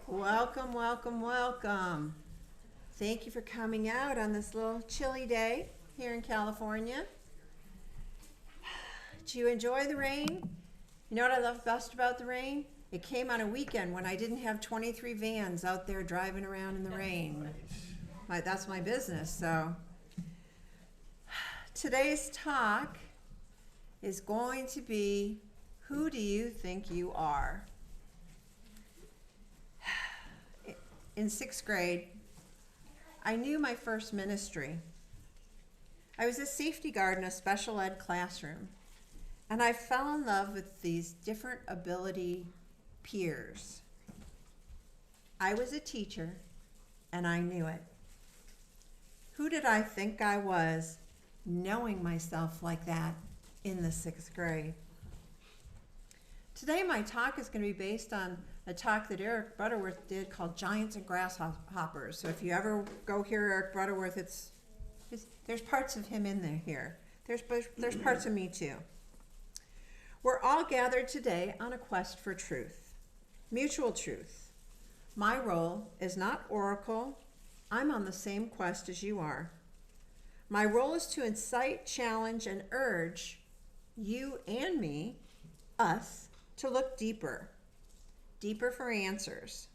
Welcome, welcome, welcome. Thank you for coming out on this little chilly day here in California. Did you enjoy the rain? You know what I love best about the rain? It came on a weekend when I didn't have 23 vans out there driving around in the rain. That's my business. So today's talk is going to be, who do you think you are? In sixth grade, I knew my first ministry. I was a safety guard in a special ed classroom, and I fell in love with these different ability peers. I was a teacher, and I knew it. Who did I think I was, knowing myself like that in the sixth grade? Today, my talk is going to be based on a talk that Eric Butterworth did called Giants and Grasshoppers. So if you ever go hear Eric Butterworth, there's parts of him in there here. There's parts of me too. We're all gathered today on a quest for truth, mutual truth. My role is not oracle. I'm on the same quest as you are. My role is to incite, challenge, and urge you and me, us, to look deeper for answers.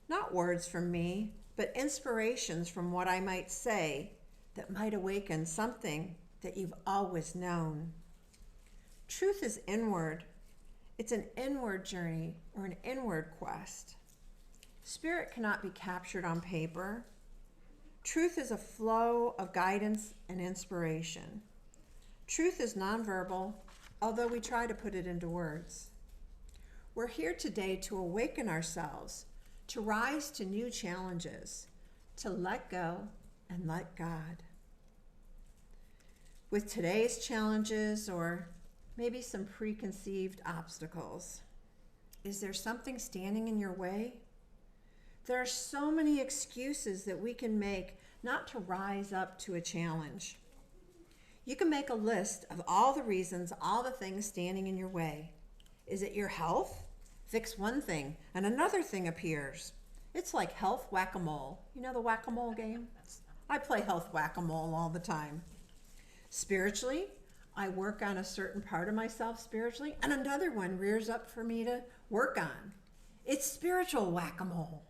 Not words from me, but inspirations from what I might say that might awaken something that you've always known. Truth is inward. It's an inward journey or an inward quest. Spirit cannot be captured on paper. Truth is a flow of guidance and inspiration. Truth is nonverbal, although we try to put it into words. We're here today to awaken ourselves, to rise to new challenges, to let go and let God. With today's challenges, or maybe some preconceived obstacles, is there something standing in your way? There are so many excuses that we can make not to rise up to a challenge. You can make a list of all the reasons, all the things standing in your way. Is it your health? Fix one thing and another thing appears. It's like health whack-a-mole. You know the whack-a-mole game? I play health whack-a-mole all the time. Spiritually, I work on a certain part of myself spiritually, and another one rears up for me to work on. It's spiritual whack-a-mole.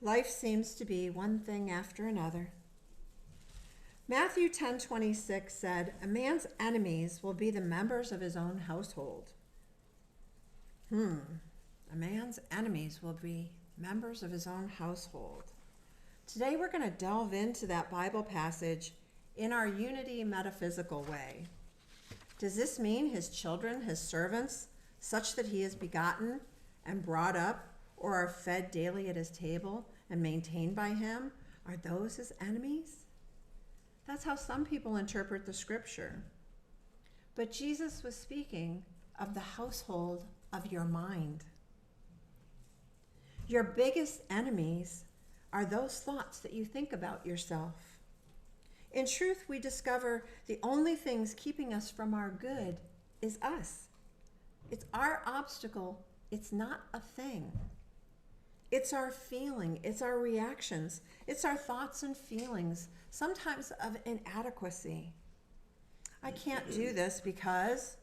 Life seems to be one thing after another. Matthew 10:26 said, "A man's enemies will be the members of his own household." A man's enemies will be members of his own household. Today we're going to delve into that Bible passage in our unity metaphysical way. Does this mean his children, his servants, such that he is begotten and brought up, or are fed daily at his table and maintained by him, are those his enemies? That's how some people interpret the scripture. But Jesus was speaking of the household of your mind. Your biggest enemies are those thoughts that you think about yourself. In truth, we discover the only things keeping us from our good is us. It's our obstacle. It's not a thing. It's our feeling, it's our reactions, it's our thoughts and feelings, sometimes of inadequacy. I can't do this because,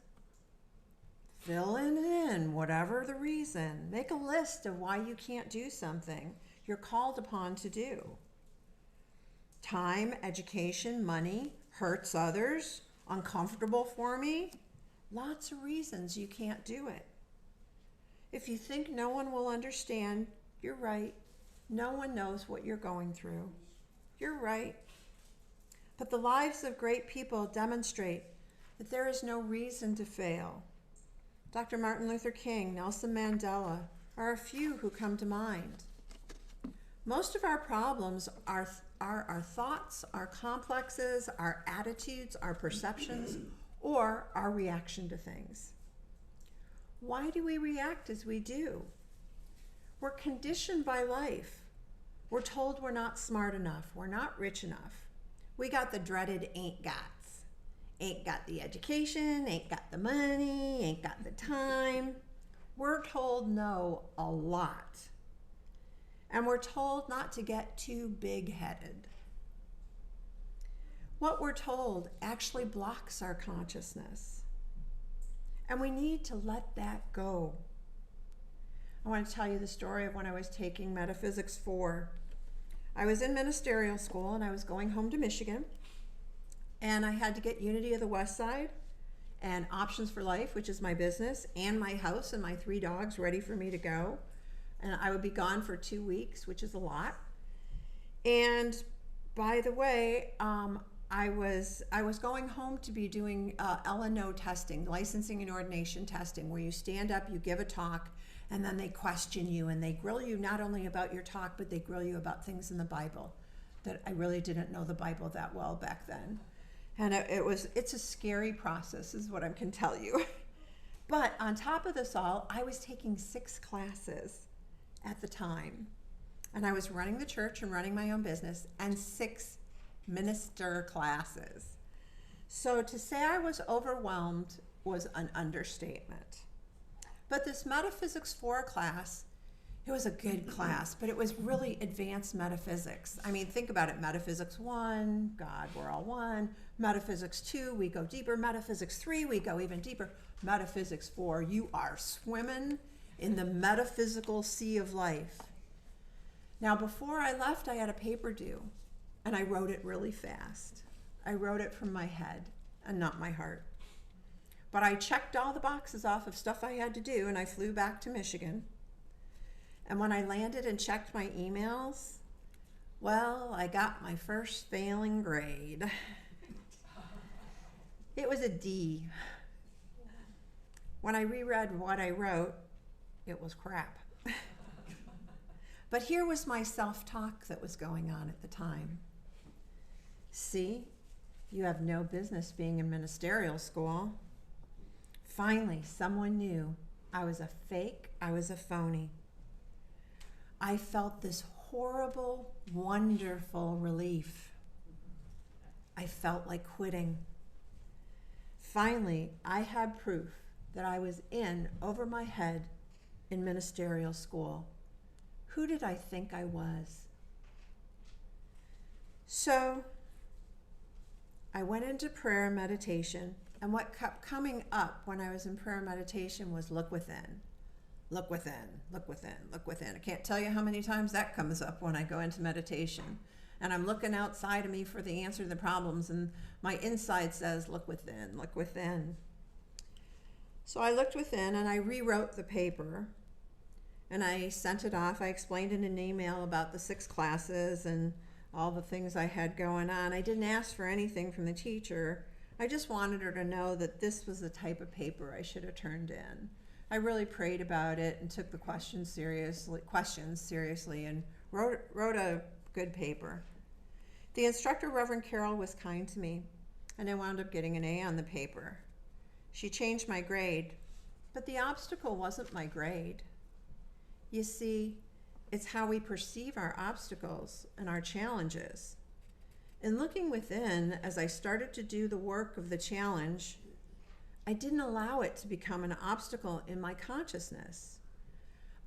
fill in whatever the reason. Make a list of why you can't do something you're called upon to do. Time, education, money, hurts others, uncomfortable for me. Lots of reasons you can't do it. If you think no one will understand, you're right. No one knows what you're going through. You're right. But the lives of great people demonstrate that there is no reason to fail. Dr. Martin Luther King, Nelson Mandela are a few who come to mind. Most of our problems are our thoughts, our complexes, our attitudes, our perceptions, or our reaction to things. Why do we react as we do? We're conditioned by life. We're told we're not smart enough. We're not rich enough. We got the dreaded ain't gots. Ain't got the education, ain't got the money, ain't got the time. We're told no a lot. And we're told not to get too big-headed. What we're told actually blocks our consciousness. And we need to let that go. I want to tell you the story of when I was taking Metaphysics 4. I was in ministerial school and I was going home to Michigan. And I had to get Unity of the West Side and Options for Life, which is my business, and my house and my 3 dogs ready for me to go. And I would be gone for 2 weeks, which is a lot. And by the way, I was going home to be doing L&O testing, licensing and ordination testing, where you stand up, you give a talk, and then they question you and they grill you not only about your talk, but they grill you about things in the Bible that I really didn't know the Bible that well back then. And it's a scary process, is what I can tell you. But on top of this all, I was taking 6 classes at the time. And I was running the church and running my own business, and 6 minister classes. So to say I was overwhelmed was an understatement. But this Metaphysics 4 class, it was a good class, but it was really advanced metaphysics. I mean, think about it. Metaphysics 1, God, we're all one. Metaphysics 2, we go deeper. Metaphysics 3, we go even deeper. Metaphysics 4, you are swimming in the metaphysical sea of life. Now, before I left, I had a paper due, and I wrote it really fast. I wrote it from my head and not my heart. But I checked all the boxes off of stuff I had to do, and I flew back to Michigan. And when I landed and checked my emails, well, I got my first failing grade. It was a D. When I reread what I wrote, it was crap. But here was my self-talk that was going on at the time. See, you have no business being in ministerial school. Finally, someone knew I was a fake, I was a phony. I felt this horrible, wonderful relief. I felt like quitting. Finally, I had proof that I was in over my head in ministerial school. Who did I think I was? So I went into prayer and meditation, and what kept coming up when I was in prayer and meditation was look within. Look within, look within, look within. I can't tell you how many times that comes up when I go into meditation. And I'm looking outside of me for the answer to the problems, and my inside says, look within, look within. So I looked within and I rewrote the paper and I sent it off. I explained in an email about the 6 classes and all the things I had going on. I didn't ask for anything from the teacher. I just wanted her to know that this was the type of paper I should have turned in. I really prayed about it and took the questions seriously and wrote a good paper. The instructor, Reverend Karol, was kind to me, and I wound up getting an A on the paper. She changed my grade, but the obstacle wasn't my grade. You see, it's how we perceive our obstacles and our challenges. In looking within, as I started to do the work of the challenge, I didn't allow it to become an obstacle in my consciousness.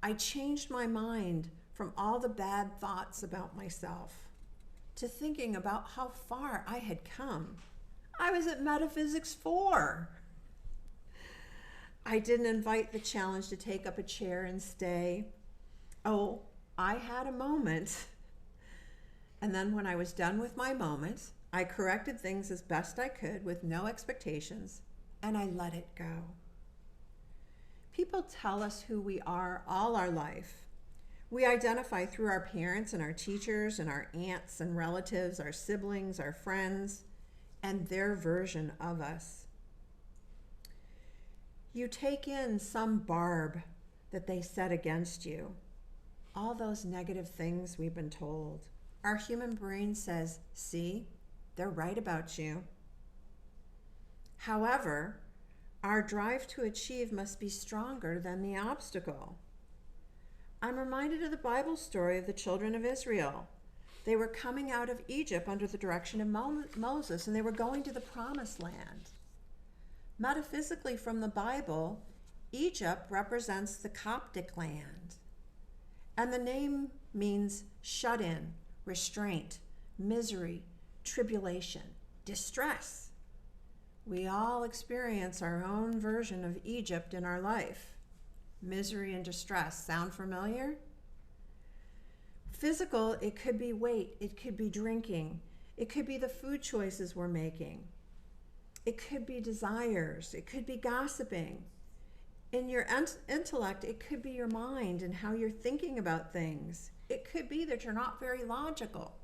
I changed my mind from all the bad thoughts about myself to thinking about how far I had come. I was at Metaphysics 4. I didn't invite the challenge to take up a chair and stay. Oh, I had a moment. And then when I was done with my moment, I corrected things as best I could with no expectations, and I let it go. People tell us who we are all our life. We identify through our parents and our teachers and our aunts and relatives, our siblings, our friends, and their version of us. You take in some barb that they set against you, all those negative things we've been told. Our human brain says, see, they're right about you. However, our drive to achieve must be stronger than the obstacle. I'm reminded of the Bible story of the children of Israel. They were coming out of Egypt under the direction of Moses, and they were going to the promised land. Metaphysically, from the Bible, Egypt represents the Coptic land, and the name means shut in, restraint, misery, tribulation, distress. We all experience our own version of Egypt in our life. Misery and distress. Sound familiar? Physical, it could be weight, it could be drinking, it could be the food choices we're making. It could be desires, it could be gossiping. In your intellect, it could be your mind and how you're thinking about things. It could be that you're not very logical.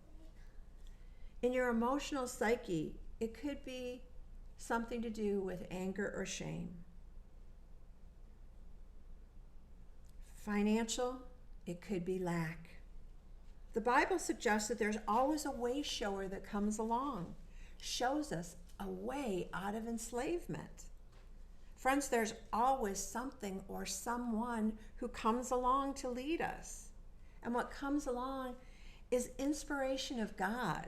In your emotional psyche, it could be something to do with anger or shame. Financial, it could be lack. The Bible suggests that there's always a way shower that comes along, shows us a way out of enslavement. Friends, there's always something or someone who comes along to lead us. And what comes along is inspiration of God,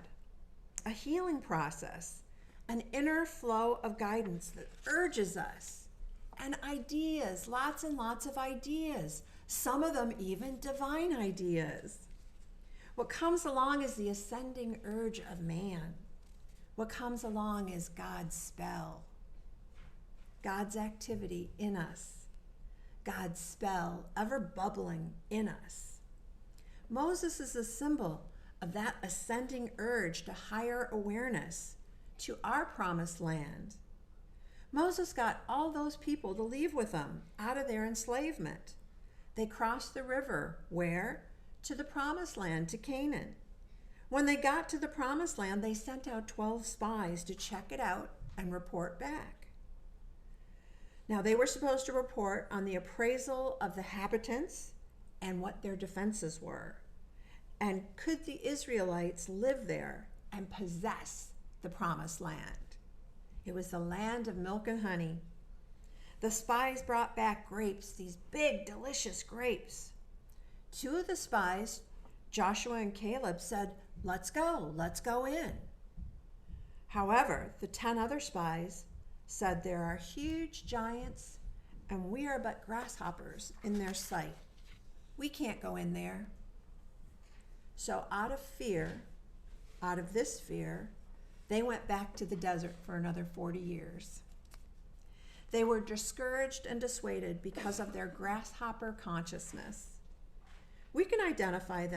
a healing process, an inner flow of guidance that urges us, and ideas, lots and lots of ideas, some of them even divine ideas. What comes along is the ascending urge of man. What comes along is God's spell, God's activity in us, God's spell ever bubbling in us. Moses is a symbol of that ascending urge to higher awareness, to our promised land. Moses got all those people to leave with him out of their enslavement. They crossed the river, where? To the promised land, to Canaan. When they got to the promised land, they sent out 12 spies to check it out and report back. Now, they were supposed to report on the appraisal of the inhabitants and what their defenses were. And could the Israelites live there and possess the promised land? It was the land of milk and honey. The spies brought back grapes, these big, delicious grapes. 2 of the spies, Joshua and Caleb, said, let's go in. However, the 10 other spies said, there are huge giants, and we are but grasshoppers in their sight. We can't go in there. So out of fear, out of this fear, they went back to the desert for another 40 years. They were discouraged and dissuaded because of their grasshopper consciousness. We can identify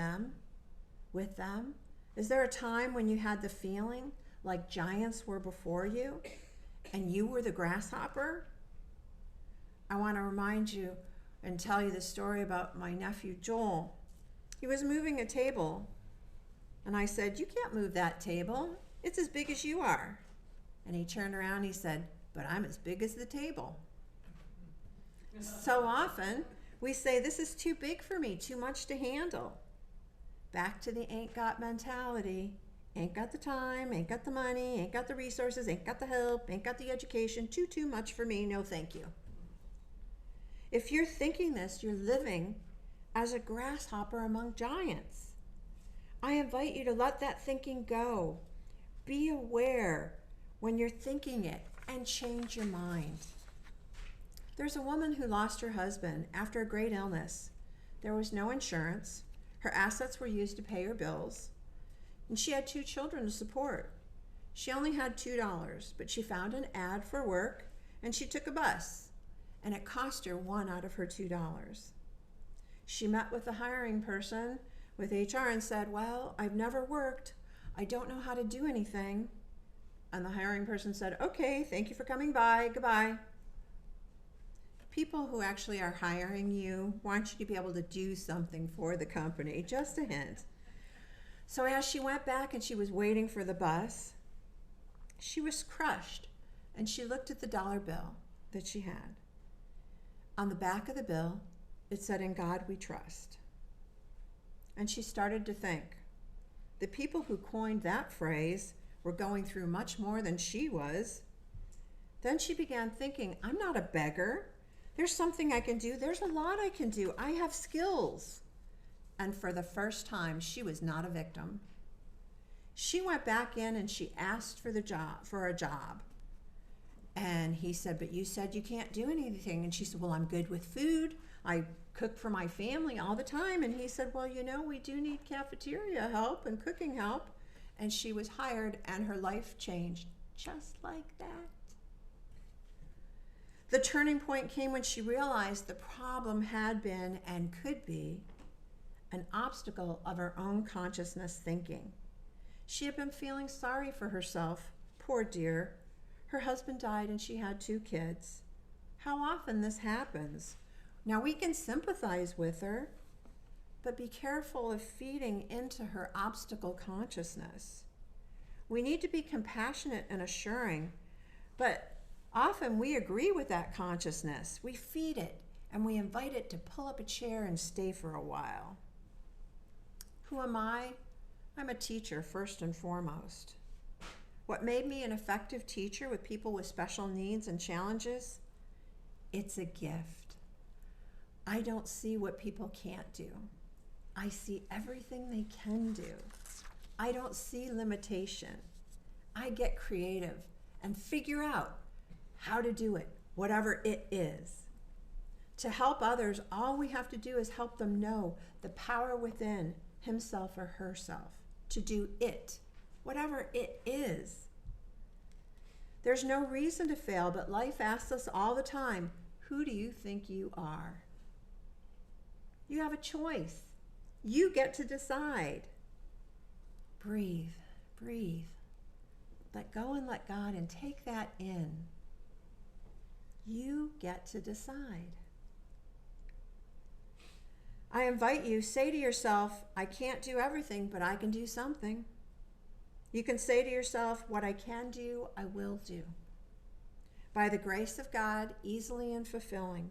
with them. Is there a time when you had the feeling like giants were before you and you were the grasshopper? I want to remind you and tell you the story about my nephew Joel. He was moving a table, and I said, you can't move that table. It's as big as you are. And he turned around and he said, but I'm as big as the table. So often we say, this is too big for me, too much to handle. Back to the ain't got mentality. Ain't got the time, ain't got the money, ain't got the resources, ain't got the help, ain't got the education, too much for me, no thank you. If you're thinking this, you're living as a grasshopper among giants. I invite you to let that thinking go. Be aware when you're thinking it and change your mind. There's a woman who lost her husband after a great illness. There was no insurance. Her assets were used to pay her bills. And she had 2 children to support. She only had $2, but she found an ad for work and she took a bus. And it cost her 1 out of her $2. She met with the hiring person with HR and said, well, I've never worked. I don't know how to do anything. And the hiring person said, okay, thank you for coming by, goodbye. People who actually are hiring you want you to be able to do something for the company, just a hint. So as she went back and she was waiting for the bus, she was crushed, and she looked at the dollar bill that she had. On the back of the bill, it said, "In God we trust." And she started to think, the people who coined that phrase were going through much more than she was. Then she began thinking, I'm not a beggar. There's something I can do. There's a lot I can do. I have skills. And for the first time, she was not a victim. She went back in and she asked for a job. And he said, but you said you can't do anything. And she said, well, I'm good with food. I cook for my family all the time. And he said, well, we do need cafeteria help and cooking help. And she was hired, and her life changed just like that. The turning point came when she realized the problem had been and could be an obstacle of her own consciousness thinking. She had been feeling sorry for herself. Poor dear. Her husband died and she had 2 kids. How often this happens. Now we can sympathize with her, but be careful of feeding into her obstacle consciousness. We need to be compassionate and assuring, but often we agree with that consciousness. We feed it and we invite it to pull up a chair and stay for a while. Who am I? I'm a teacher first and foremost. What made me an effective teacher with people with special needs and challenges? It's a gift. I don't see what people can't do. I see everything they can do. I don't see limitation. I get creative and figure out how to do it, whatever it is. To help others, all we have to do is help them know the power within himself or herself to do it, whatever it is. There's no reason to fail, but life asks us all the time, who do you think you are? You have a choice. You get to decide. Breathe, breathe. Let go and let God and take that in. You get to decide. I invite you, say to yourself, I can't do everything, but I can do something. You can say to yourself, what I can do, I will do. By the grace of God, easily and fulfilling.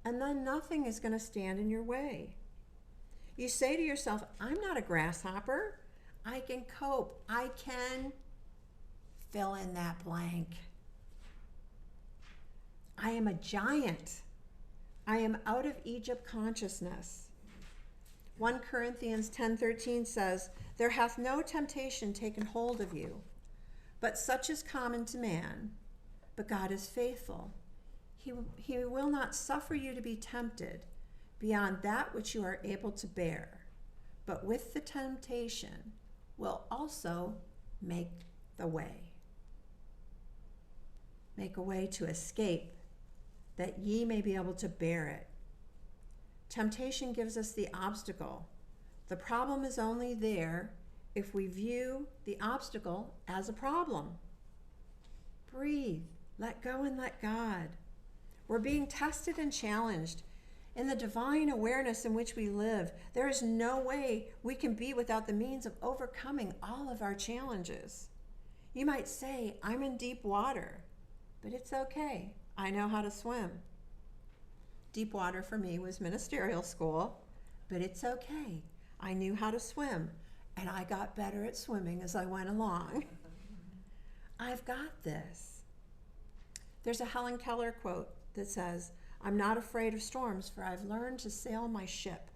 And then nothing is going to stand in your way. You say to yourself, I'm not a grasshopper. I can cope. I can fill in that blank. I am a giant. I am out of Egypt consciousness. 1 Corinthians 10:13 says, there hath no temptation taken hold of you, but such is common to man. But God is faithful. He will not suffer you to be tempted beyond that which you are able to bear, but with the temptation will also make the way. Make a way to escape, that ye may be able to bear it. Temptation gives us the obstacle. The problem is only there if we view the obstacle as a problem. Breathe, let go and let God. We're being tested and challenged. In the divine awareness in which we live, there is no way we can be without the means of overcoming all of our challenges. You might say, I'm in deep water, but it's okay. I know how to swim. Deep water for me was ministerial school, but it's okay. I knew how to swim, and I got better at swimming as I went along. I've got this. There's a Helen Keller quote that says, I'm not afraid of storms, for I've learned to sail my ship.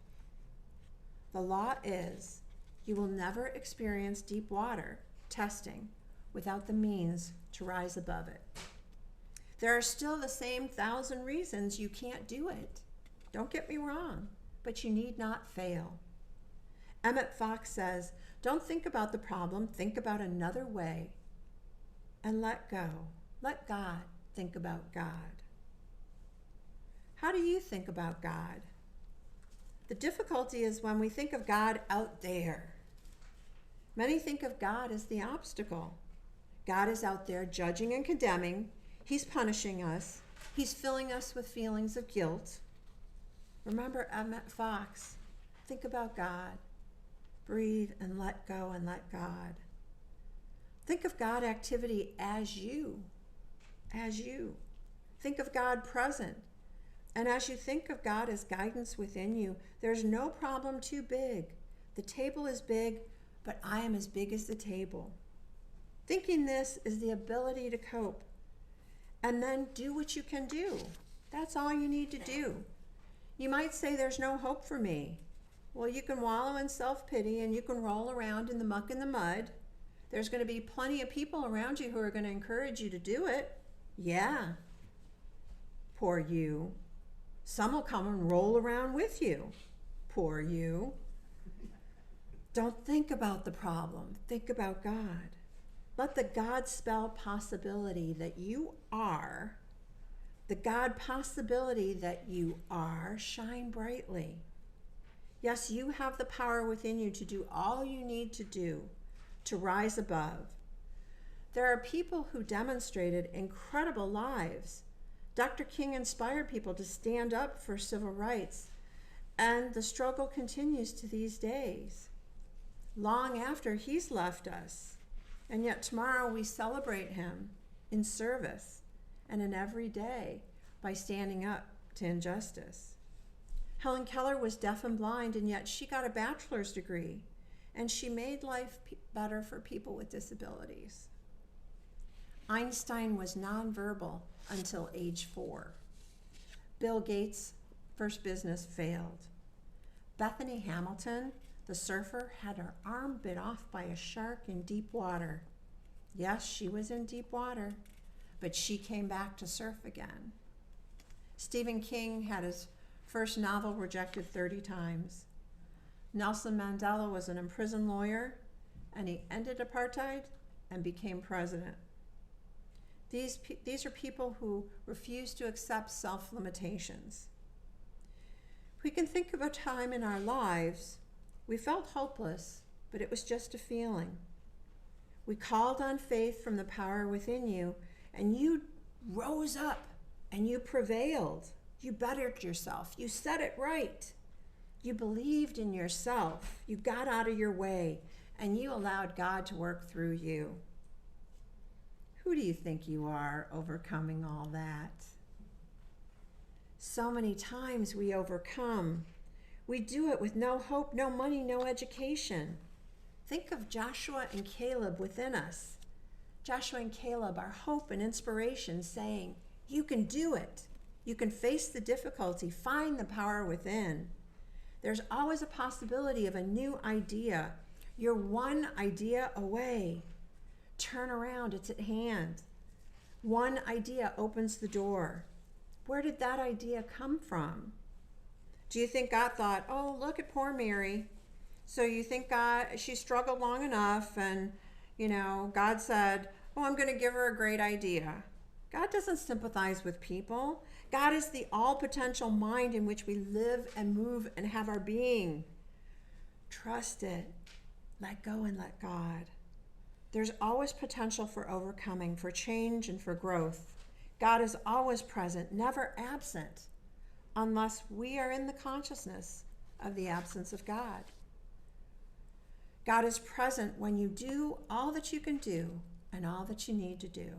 The law is, you will never experience deep water testing without the means to rise above it. There are still the same 1,000 reasons you can't do it. Don't get me wrong, but you need not fail. Emmett Fox says, don't think about the problem, think about another way. And let go. Let God think about God. How do you think about God? The difficulty is when we think of God out there. Many think of God as the obstacle. God is out there judging and condemning. He's punishing us. He's filling us with feelings of guilt. Remember Emmett Fox. Think about God. Breathe and let go and let God. Think of God activity as you. As you. Think of God present. And as you think of God as guidance within you, there's no problem too big. The table is big, but I am as big as the table. Thinking this is the ability to cope. And then do what you can do. That's all you need to do. You might say there's no hope for me. Well, you can wallow in self-pity and you can roll around in the muck and the mud. There's going to be plenty of people around you who are going to encourage you to do it. Yeah, poor you. Some will come and roll around with you. Poor you. Don't think about the problem. Think about God. Let the God spell possibility that you are, the God possibility that you are, shine brightly. Yes, you have the power within you to do all you need to do to rise above. There are people who demonstrated incredible lives. Dr. King inspired people to stand up for civil rights, and the struggle continues to these days, long after he's left us. And yet tomorrow we celebrate him in service and in every day by standing up to injustice. Helen Keller was deaf and blind, and yet she got a bachelor's degree, and she made life better for people with disabilities. Einstein was nonverbal until age 4. Bill Gates' first business failed. Bethany Hamilton, the surfer, had her arm bit off by a shark in deep water. Yes, she was in deep water, but she came back to surf again. Stephen King had his first novel rejected 30 times. Nelson Mandela was an imprisoned lawyer, and he ended apartheid and became president. These are people who refuse to accept self-limitations. We can think of a time in our lives we felt hopeless, but it was just a feeling. We called on faith from the power within you, and you rose up and you prevailed. You bettered yourself. You said it right. You believed in yourself. You got out of your way, and you allowed God to work through you. Who do you think you are, overcoming all that? So many times we overcome. We do it with no hope, no money, no education. Think of Joshua and Caleb within us. Joshua and Caleb are hope and inspiration, saying, you can do it. You can face the difficulty, find the power within. There's always a possibility of a new idea. You're one idea away. Turn around, it's at hand. One idea opens the door. Where did that idea come from? Do you think God thought, oh, look at poor Mary? So you think she struggled long enough, and, God said, oh, I'm going to give her a great idea. God doesn't sympathize with people. God is the all-potential mind in which we live and move and have our being. Trust it. Let go and let God. There's always potential for overcoming, for change, and for growth. God is always present, never absent, unless we are in the consciousness of the absence of God. God is present when you do all that you can do and all that you need to do.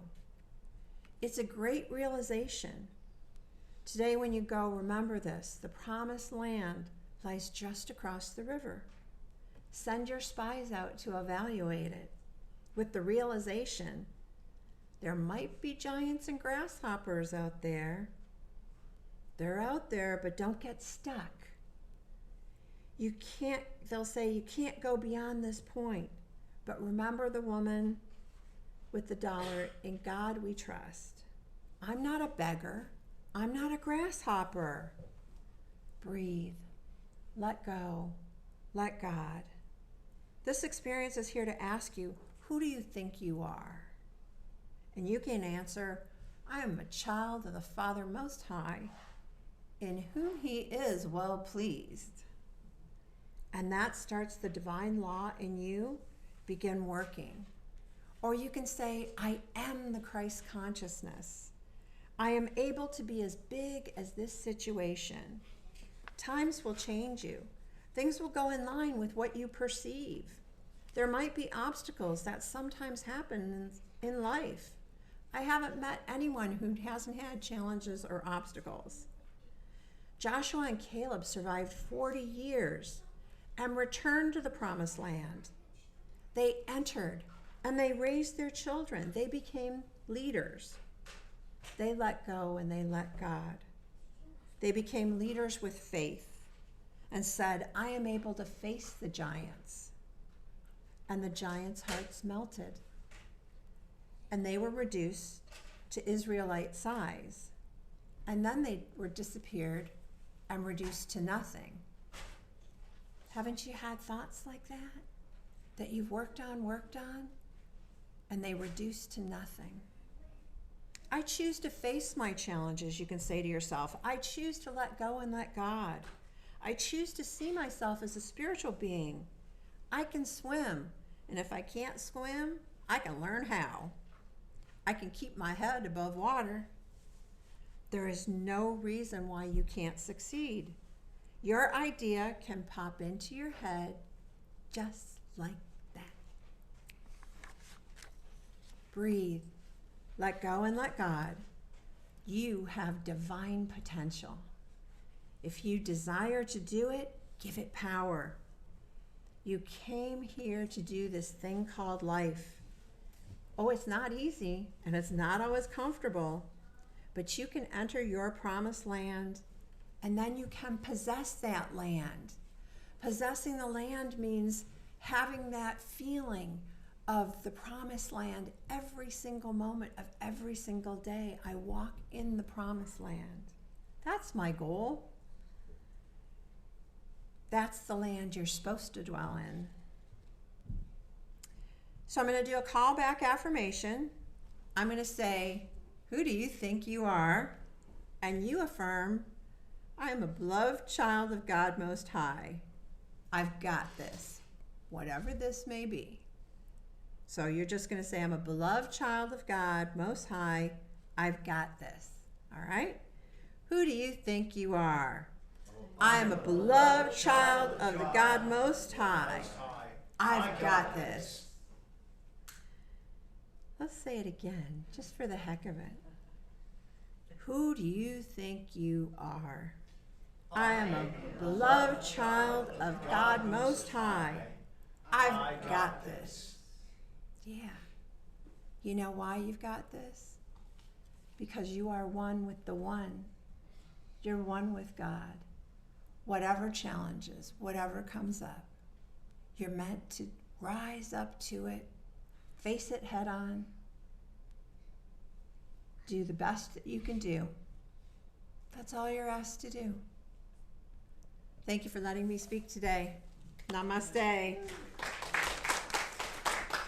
It's a great realization. Today when you go, remember this: the promised land lies just across the river. Send your spies out to evaluate it with the realization there might be giants and grasshoppers out there. They're out there, but don't get stuck. They'll say you can't go beyond this point. But remember the woman with the dollar, in God we trust. I'm not a beggar. I'm not a grasshopper. Breathe. Let go. Let God. This experience is here to ask you, who do you think you are? And you can answer, I am a child of the Father Most High, in whom He is well pleased. And that starts the divine law in you begin working. Or you can say, I am the Christ consciousness. I am able to be as big as this situation. Times will change you. Things will go in line with what you perceive. There might be obstacles that sometimes happen in life. I haven't met anyone who hasn't had challenges or obstacles. Joshua and Caleb survived 40 years and returned to the promised land. They entered and they raised their children. They became leaders. They let go and they let God. They became leaders with faith and said, I am able to face the giants. And the giants' hearts melted. And they were reduced to Israelite size. And then they were disappeared and reduced to nothing. Haven't you had thoughts like that? That you've worked on, and they reduced to nothing? I choose to face my challenges, you can say to yourself. I choose to let go and let God. I choose to see myself as a spiritual being. I can swim, and if I can't swim, I can learn how. I can keep my head above water. There is no reason why you can't succeed. Your idea can pop into your head just like that. Breathe. Let go and let God. You have divine potential. If you desire to do it, give it power. You came here to do this thing called life. Oh, it's not easy, and it's not always comfortable, but you can enter your promised land, and then you can possess that land. Possessing the land means having that feeling of the promised land every single moment of every single day. I walk in the promised land. That's my goal. That's the land you're supposed to dwell in. So I'm going to do a callback affirmation. I'm going to say, who do you think you are? And you affirm, I am a beloved child of God Most High. I've got this, whatever this may be. So you're just going to say, I'm a beloved child of God Most High. I've got this. All right? Who do you think you are? I am a beloved child of the God Most High. I've got this. Let's say it again, just for the heck of it. Who do you think you are? I am a beloved child of God Most High. I've got this. Yeah. You know why you've got this? Because you are one with the one. You're one with God. Whatever challenges, whatever comes up, you're meant to rise up to it, face it head on, do the best that you can do. That's all you're asked to do. Thank you for letting me speak today. Namaste.